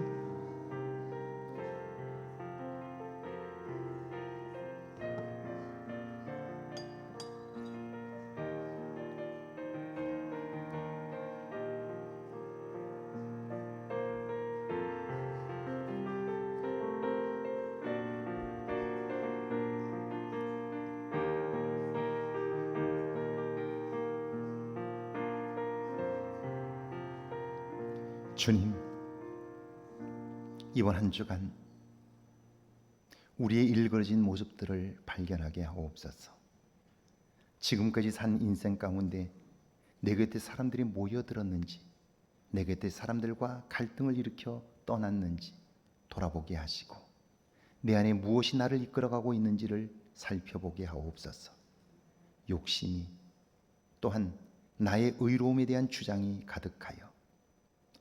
주님, 이번 한 주간 우리의 일그러진 모습들을 발견하게 하옵소서. 지금까지 산 인생 가운데 내 곁에 사람들이 모여들었는지, 내 곁에 사람들과 갈등을 일으켜 떠났는지 돌아보게 하시고, 내 안에 무엇이 나를 이끌어가고 있는지를 살펴보게 하옵소서. 욕심이 또한 나의 의로움에 대한 주장이 가득하여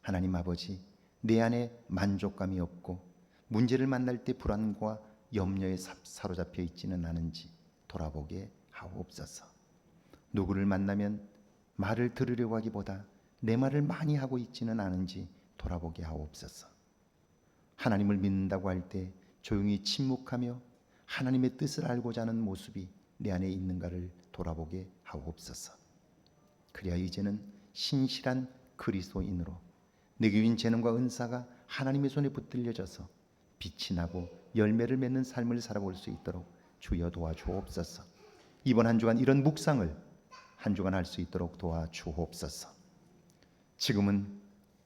하나님 아버지 내 안에 만족감이 없고 문제를 만날 때 불안과 염려에 사로잡혀 있지는 않은지 돌아보게 하옵소서. 누구를 만나면 말을 들으려고 하기보다 내 말을 많이 하고 있지는 않은지 돌아보게 하옵소서. 하나님을 믿는다고 할 때 조용히 침묵하며 하나님의 뜻을 알고자 하는 모습이 내 안에 있는가를 돌아보게 하옵소서. 그래야 이제는 신실한 그리스도인으로 내게 주신 재능과 은사가 하나님의 손에 붙들려져서 빛이 나고 열매를 맺는 삶을 살아볼 수 있도록 주여 도와주옵소서. 이번 한 주간 이런 묵상을 한 주간 할 수 있도록 도와주옵소서. 지금은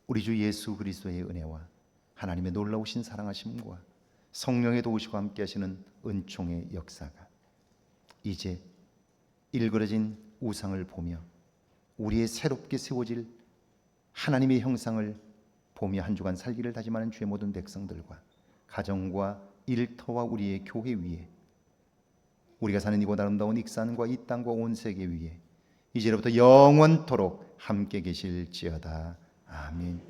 우리 주 예수 그리스도의 은혜와 하나님의 놀라우신 사랑하심과 성령의 도우시고 함께 하시는 은총의 역사가 이제 일그러진 우상을 보며 우리의 새롭게 세워질 하나님의 형상을 보며 한 주간 살기를 다짐하는 주의 모든 백성들과 가정과 일터와 우리의 교회 위에 우리가 사는 이곳 아름다운 익산과 이 땅과 온 세계 위에 이제로부터 영원토록 함께 계실지어다. 아멘.